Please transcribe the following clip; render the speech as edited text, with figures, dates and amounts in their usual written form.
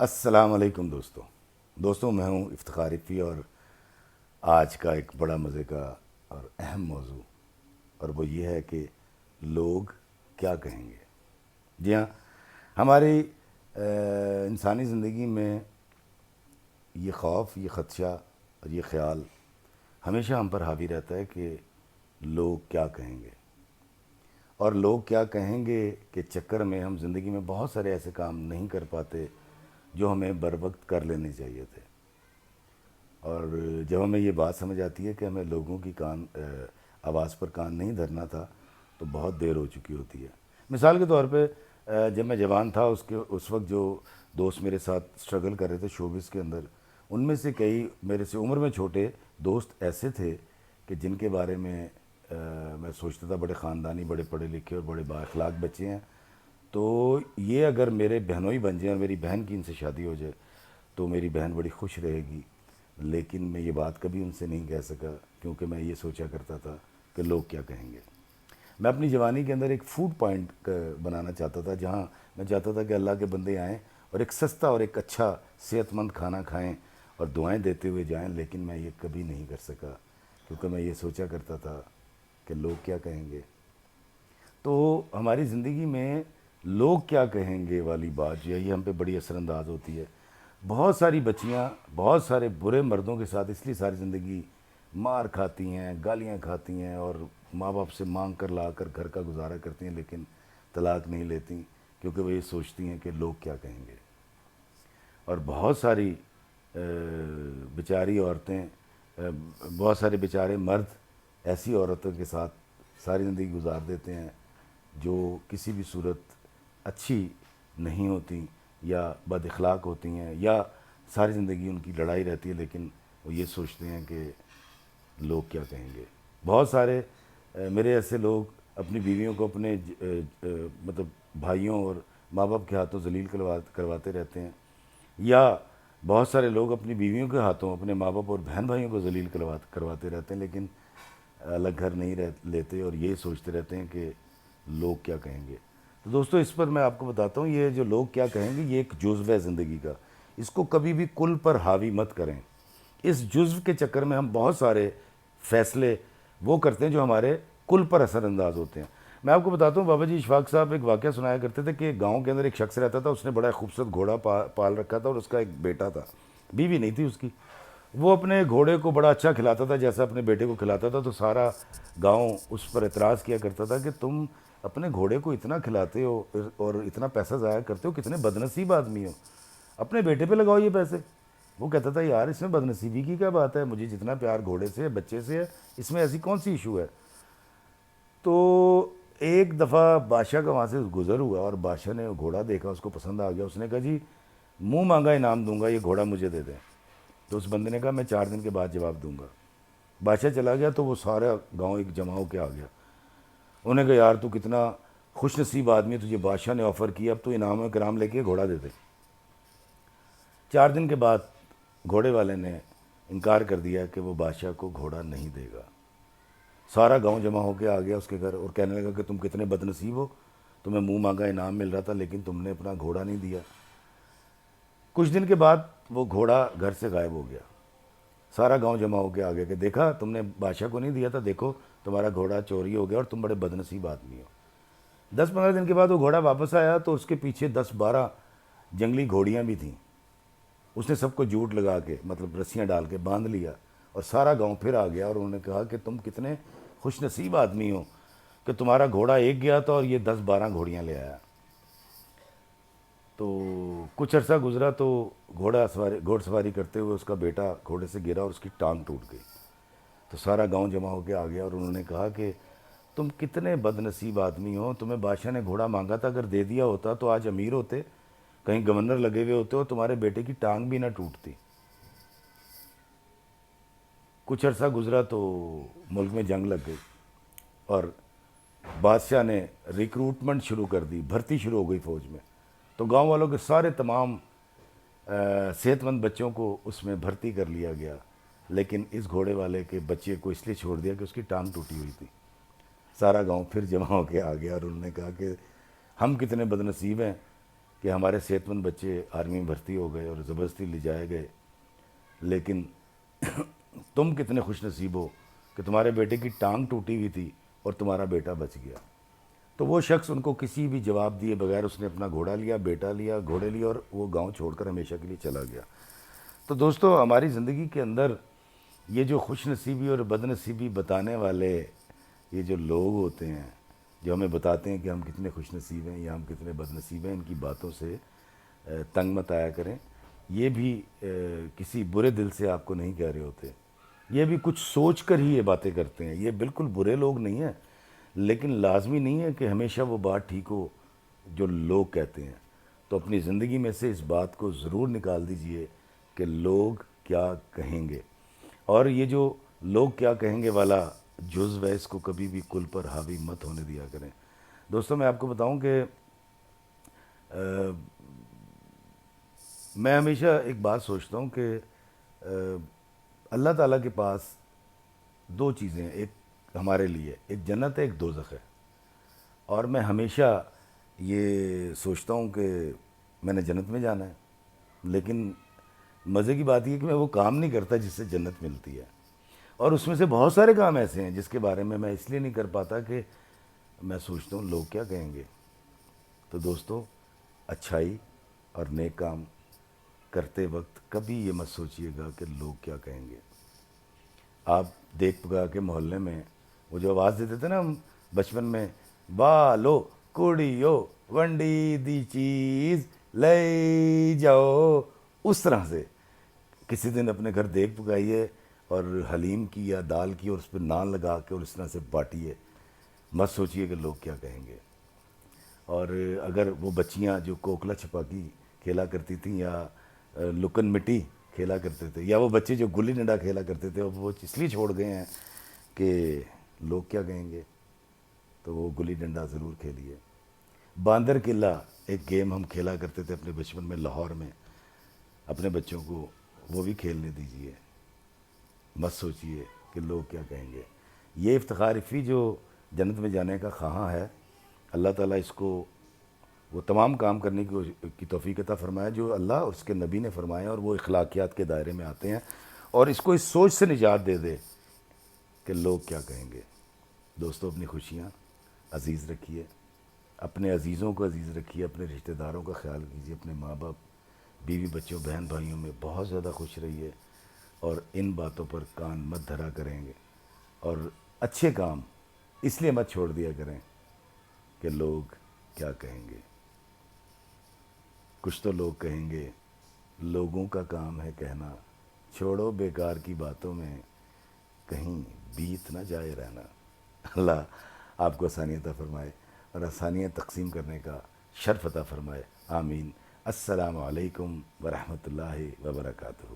السلام علیکم دوستوں میں ہوں افتخار رفیع، اور آج کا ایک بڑا مزے کا اور اہم موضوع، اور وہ یہ ہے کہ لوگ کیا کہیں گے۔ جی ہاں، ہماری انسانی زندگی میں یہ خوف، یہ خدشہ اور یہ خیال ہمیشہ ہم پر حاوی رہتا ہے کہ لوگ کیا کہیں گے، اور لوگ کیا کہیں گے کہ چکر میں ہم زندگی میں بہت سارے ایسے کام نہیں کر پاتے جو ہمیں بر وقت کر لینے چاہیے تھے۔ اور جب ہمیں یہ بات سمجھ آتی ہے کہ ہمیں لوگوں کی آواز پر کان نہیں دھرنا تھا، تو بہت دیر ہو چکی ہوتی ہے۔ مثال کے طور پہ جب میں جوان تھا، اس وقت جو دوست میرے ساتھ اسٹرگل کر رہے تھے شوبز کے اندر، ان میں سے کئی میرے سے عمر میں چھوٹے دوست ایسے تھے کہ جن کے بارے میں میں سوچتا تھا بڑے خاندانی، بڑے پڑھے لکھے اور بڑے با اخلاق بچے ہیں، تو یہ اگر میرے بہنوئی بن جائیں اور میری بہن کی ان سے شادی ہو جائے تو میری بہن بڑی خوش رہے گی۔ لیکن میں یہ بات کبھی ان سے نہیں کہہ سکا، کیونکہ میں یہ سوچا کرتا تھا کہ لوگ کیا کہیں گے۔ میں اپنی جوانی کے اندر ایک فوڈ پوائنٹ بنانا چاہتا تھا، جہاں میں چاہتا تھا کہ اللہ کے بندے آئیں اور ایک سستا اور ایک اچھا صحت مند کھانا کھائیں اور دعائیں دیتے ہوئے جائیں، لیکن میں یہ کبھی نہیں کر سکا، کیونکہ میں یہ سوچا کرتا تھا کہ لوگ کیا کہیں گے۔ تو ہماری زندگی میں لوگ کیا کہیں گے والی بات جو ہے، یہ ہم پہ بڑی اثر انداز ہوتی ہے۔ بہت ساری بچیاں بہت سارے برے مردوں کے ساتھ اس لیے ساری زندگی مار کھاتی ہیں، گالیاں کھاتی ہیں اور ماں باپ سے مانگ کر لا کر گھر کا گزارا کرتی ہیں، لیکن طلاق نہیں لیتی، کیونکہ وہ یہ سوچتی ہیں کہ لوگ کیا کہیں گے۔ اور بہت ساری بیچاری عورتیں، بہت سارے بیچارے مرد ایسی عورتوں کے ساتھ ساری زندگی گزار دیتے ہیں جو کسی بھی صورت اچھی نہیں ہوتی، یا بد اخلاق ہوتی ہیں، یا ساری زندگی ان کی لڑائی رہتی ہے، لیکن وہ یہ سوچتے ہیں کہ لوگ کیا کہیں گے۔ بہت سارے میرے ایسے لوگ اپنی بیویوں کو اپنے مطلب بھائیوں اور ماں باپ کے ہاتھوں ذلیل کرواتے رہتے ہیں، یا بہت سارے لوگ اپنی بیویوں کے ہاتھوں اپنے ماں باپ اور بہن بھائیوں کو ذلیل کرواتے رہتے ہیں، لیکن الگ گھر نہیں لیتے اور یہ سوچتے رہتے ہیں کہ لوگ کیا کہیں گے۔ تو دوستو، اس پر میں آپ کو بتاتا ہوں، یہ جو لوگ کیا کہیں گے یہ ایک جزو ہے زندگی کا، اس کو کبھی بھی کل پر حاوی مت کریں۔ اس جزو کے چکر میں ہم بہت سارے فیصلے وہ کرتے ہیں جو ہمارے کل پر اثر انداز ہوتے ہیں۔ میں آپ کو بتاتا ہوں، بابا جی اشفاق صاحب ایک واقعہ سنایا کرتے تھے کہ گاؤں کے اندر ایک شخص رہتا تھا، اس نے بڑا خوبصورت گھوڑا پال رکھا تھا، اور اس کا ایک بیٹا تھا، بیوی نہیں تھی اس کی۔ وہ اپنے گھوڑے کو بڑا اچھا کھلاتا تھا جیسا اپنے بیٹے کو کھلاتا تھا، تو سارا گاؤں اس پر اعتراض کیا کرتا تھا کہ تم اپنے گھوڑے کو اتنا کھلاتے ہو اور اتنا پیسہ ضائع کرتے ہو، کتنے بد نصیب آدمی ہو، اپنے بیٹے پہ لگاؤ یہ پیسے۔ وہ کہتا تھا یار اس میں بد نصیبی کی کیا بات ہے، مجھے جتنا پیار گھوڑے سے بچے سے ہے، اس میں ایسی کون سی ایشو ہے۔ تو ایک دفعہ بادشاہ کا وہاں سے گزر ہوا، اور بادشاہ نے گھوڑا دیکھا، اس کو پسند آ گیا، اس نے کہا جی منہ مانگا انعام دوں گا، یہ گھوڑا مجھے دے دیں۔ تو اس بندے نے کہا میں 4 دن کے بعد جواب دوں گا۔ بادشاہ چلا گیا تو وہ سارا گاؤں ایک جمع ہو کے آ گیا۔ انہوں نے کہا یار تو کتنا خوش نصیب آدمی ہے، تجھے بادشاہ نے آفر کیا، اب تو انعام و کرام لے کے گھوڑا دے دے۔ 4 دن کے بعد گھوڑے والے نے انکار کر دیا کہ وہ بادشاہ کو گھوڑا نہیں دے گا۔ سارا گاؤں جمع ہو کے آ گیا اس کے گھر، اور کہنے لگا کہ تم کتنے بد نصیب ہو، تمہیں منہ مانگا انعام مل رہا تھا لیکن تم نے اپنا گھوڑا نہیں دیا۔ کچھ دن کے بعد وہ گھوڑا گھر سے غائب ہو گیا۔ سارا گاؤں جمع ہو کے آ گیا کہ دیکھا تم نے بادشاہ کو نہیں دیا تھا، دیکھو تمہارا گھوڑا چوری ہو گیا اور تم بڑے بد نصیب آدمی ہو۔ 10-15 دن کے بعد وہ گھوڑا واپس آیا تو اس کے پیچھے 10-12 جنگلی گھوڑیاں بھی تھیں۔ اس نے سب کو جھوٹ لگا کے، مطلب رسیاں ڈال کے باندھ لیا، اور سارا گاؤں پھر آ گیا، اور انہوں نے کہا کہ تم کتنے خوش نصیب آدمی ہو کہ تمہارا گھوڑا ایک گیا تھا اور یہ 10-12 گھوڑیاں لے آیا۔ تو کچھ عرصہ گزرا تو گھوڑ سواری کرتے ہوئے اس کا بیٹا گھوڑے سے گرا اور اس کی ٹانگ ٹوٹ گئی۔ تو سارا گاؤں جمع ہو کے آ گیا، اور انہوں نے کہا کہ تم کتنے بد نصیب آدمی ہو، تمہیں بادشاہ نے گھوڑا مانگا تھا، اگر دے دیا ہوتا تو آج امیر ہوتے، کہیں گورنر لگے ہوئے ہوتے، اور تمہارے بیٹے کی ٹانگ بھی نہ ٹوٹتی۔ کچھ عرصہ گزرا تو ملک میں جنگ لگ گئی، اور بادشاہ نے ریکروٹمنٹ شروع کر دی، بھرتی شروع ہو گئی فوج میں۔ تو گاؤں والوں کے سارے تمام صحت مند بچوں کو اس میں بھرتی کر لیا گیا، لیکن اس گھوڑے والے کے بچے کو اس لیے چھوڑ دیا کہ اس کی ٹانگ ٹوٹی ہوئی تھی۔ سارا گاؤں پھر جمع ہو کے آ گیا، اور انہوں نے کہا کہ ہم کتنے بد نصیب ہیں کہ ہمارے صحت مند بچے آرمی میں بھرتی ہو گئے اور زبردستی لے جائے گئے، لیکن تم کتنے خوش نصیب ہو کہ تمہارے بیٹے کی ٹانگ ٹوٹی ہوئی تھی اور تمہارا بیٹا بچ گیا۔ تو وہ شخص ان کو کسی بھی جواب دیے بغیر اس نے اپنا گھوڑا لیا، بیٹا لیا، گھوڑے لیا، اور وہ گاؤں چھوڑ کر ہمیشہ کے لیے چلا گیا۔ تو دوستو، ہماری زندگی کے اندر یہ جو خوش نصیبی اور بد نصیبی بتانے والے یہ جو لوگ ہوتے ہیں، جو ہمیں بتاتے ہیں کہ ہم کتنے خوش نصیب ہیں یا ہم کتنے بد نصیب ہیں، ان کی باتوں سے تنگ مت آیا کریں۔ یہ بھی کسی برے دل سے آپ کو نہیں کہہ رہے ہوتے، یہ بھی کچھ سوچ کر ہی یہ باتیں کرتے ہیں۔ یہ بالکل برے لوگ نہیں ہیں، لیکن لازمی نہیں ہے کہ ہمیشہ وہ بات ٹھیک ہو جو لوگ کہتے ہیں۔ تو اپنی زندگی میں سے اس بات کو ضرور نکال دیجئے کہ لوگ کیا کہیں گے، اور یہ جو لوگ کیا کہیں گے والا جزو ہے، اس کو کبھی بھی کل پر حاوی مت ہونے دیا کریں۔ دوستوں، میں آپ کو بتاؤں کہ میں ہمیشہ ایک بات سوچتا ہوں کہ اللہ تعالیٰ کے پاس دو چیزیں ہیں، ایک ہمارے لیے، ایک جنت ہے، ایک دوزخ ہے۔ اور میں ہمیشہ یہ سوچتا ہوں کہ میں نے جنت میں جانا ہے، لیکن مزے کی بات یہ ہے کہ میں وہ کام نہیں کرتا جس سے جنت ملتی ہے، اور اس میں سے بہت سارے کام ایسے ہیں جس کے بارے میں اس لیے نہیں کر پاتا کہ میں سوچتا ہوں لوگ کیا کہیں گے۔ تو دوستو، اچھائی اور نیک کام کرتے وقت کبھی یہ مت سوچئے گا کہ لوگ کیا کہیں گے۔ آپ دیکھ پکا کے محلے میں وہ جو آواز دیتے تھے نا ہم بچپن میں، بالو کڑیو ونڈی دی چیز لے جاؤ، اس طرح سے کسی دن اپنے گھر دیکھ پکائیے اور حلیم کی یا دال کی اور اس پہ نان لگا کے اور اس طرح سے بانٹیے، مت سوچئے کہ لوگ کیا کہیں گے۔ اور اگر وہ بچیاں جو کوکلا چھپاکی کھیلا کرتی تھیں یا لکن مٹی کھیلا کرتے تھے، یا وہ بچے جو گلی ڈنڈا کھیلا کرتے تھے، اب وہ اس لیے چھوڑ گئے ہیں کہ لوگ کیا کہیں گے، تو وہ گلی ڈنڈا ضرور کھیلیے۔ باندر قلعہ ایک گیم ہم کھیلا کرتے تھے اپنے بچپن میں لاہور میں، اپنے بچوں کو وہ بھی کھیلنے دیجیے، مت سوچئے کہ لوگ کیا کہیں گے۔ یہ افتخار افی جو جنت میں جانے کا خواہاں ہے، اللہ تعالیٰ اس کو وہ تمام کام کرنے کی توفیق عطا فرمائے جو اللہ اور اس کے نبی نے فرمایا، اور وہ اخلاقیات کے دائرے میں آتے ہیں، اور اس کو اس سوچ سے نجات دے دے کہ لوگ کیا کہیں گے۔ دوستو، اپنی خوشیاں عزیز رکھیے، اپنے عزیزوں کو عزیز رکھیے، اپنے رشتہ داروں کا خیال کیجیے، اپنے ماں باپ، بیوی بچوں، بہن بھائیوں میں بہت زیادہ خوش رہیے، اور ان باتوں پر کان مت دھرا کریں گے، اور اچھے کام اس لیے مت چھوڑ دیا کریں کہ لوگ کیا کہیں گے۔ کچھ تو لوگ کہیں گے، لوگوں کا کام ہے کہنا، چھوڑو بیکار کی باتوں میں کہیں بیت نہ جائے رہنا۔ اللہ آپ کو آسانیاں عطا فرمائے اور آسانیاں تقسیم کرنے کا شرف عطا فرمائے، آمین۔ السلام علیکم ورحمۃ اللہ وبرکاتہ۔